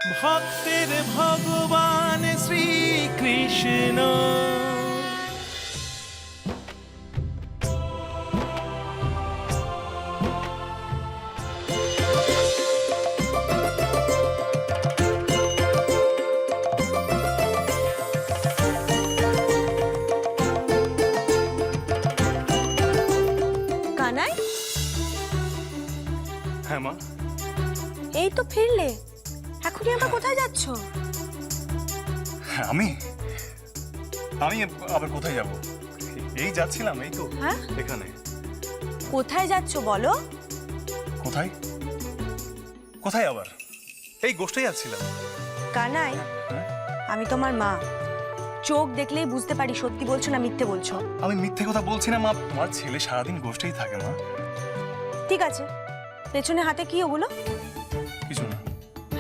ভক্তের ভগবান শ্রীকৃষ্ণ। কানাই, হ্যাঁ মা। এই তো ফিরলে। এখনই আবার কোথায় যাচ্ছ? হ্যাঁ, আমি আবার কোথায় যাব? এই যাচ্ছিলাম, এই তো হ্যাঁ? এখানে। কোথায় যাচ্ছ বলো? কোথায় কোথায় আবার? এই গোষ্ঠে যাচ্ছিলাম। কানাই, হ্যাঁ? আমি তোমার মা। চোখ দেখলেই বুঝতে পারি সত্যি বলছো না মিথ্যে বলছো। আমি মিথ্যে কথা বলছি না মা, তোমার ছেলে সারাদিন গোষ্ঠেই থাকে মা। ঠিক আছে, পেছনে হাতে কি ওগুলো? কিছু না।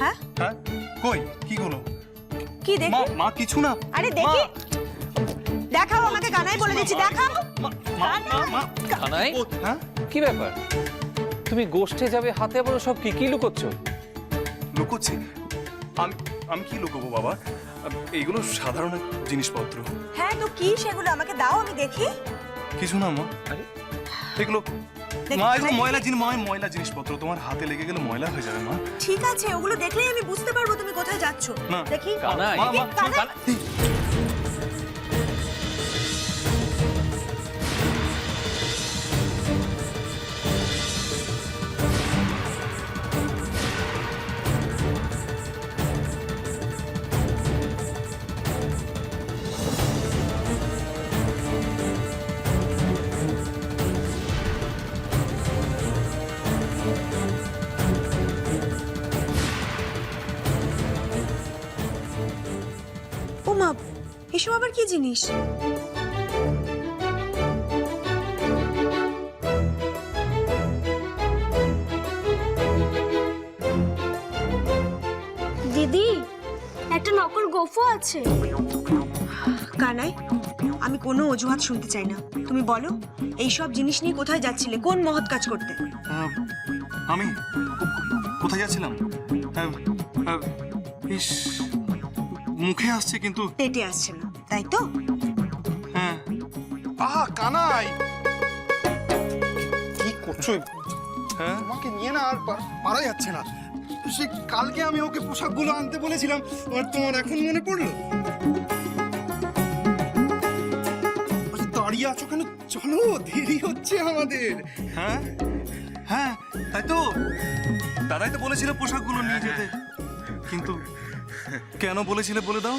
হ্যাঁ? হ্যাঁ, কই কি হলো? কি মা দেখি? মা কিছু না। আরে দেখি, দেখাও আমাকে। কানাই বলে দিচ্ছি, দেখাও। কানাই, ও, হ্যাঁ, কি ব্যাপার? তুমি গোষ্ঠে যাবে, হাতে আবার সব কি কি লুকোচ্ছ? লুকোচ্ছি? আমি কি লুকোবো বাবা? এইগুলো সাধারণ জিনিসপত্র। হ্যাঁ তো কি সেগুলো? আমাকে দাও, আমি দেখি। কিছু না মা। আরে, এগুলো দেখি, মা, এগুলো দেখি। ময়লা জিনিসপত্র। তোমার হাতে লেগে গেলে ময়লা হয়ে যাবে মা। ঠিক আছে, ওগুলো দেখলেই আমি বুঝতে পারবো তুমি কোথায় যাচ্ছ। না। দেখি। কানাই, মা, মা, কানাই। কানাই। ও মা, এসব আবার কি জিনিস? দিদি, একটা নকল গোফও আছে। কানাই, আমি কোনো অজুহাত শুনতে চাই না। তুমি বলো, এই সব জিনিস নিয়ে কোথায় যাচ্ছিলে? কোন মহৎ কাজ করতে? আমি কোথায় যাচ্ছিলাম? ইস, মুখে আসছে কিন্তু পেটে আসছে না, তাই তো? হ্যাঁ। আহা কানাই, কি করছো? হ্যাঁ আমাকে নিয়ে না আর পারা যাচ্ছে না। সে কালকে আমি ওকে পোশাকগুলো আনতে বলেছিলাম, আর তোমার এখন মনে পড়লো? আচ্ছা, দাঁড়িয়ে আছো কেন? চলো, দেরি হচ্ছে আমাদের। হ্যাঁ হ্যাঁ, তাই তো। দাদাই তো বলেছিল পোশাকগুলো নিয়ে যেতে, কিন্তু কেন বলেছিলে বলে দাও।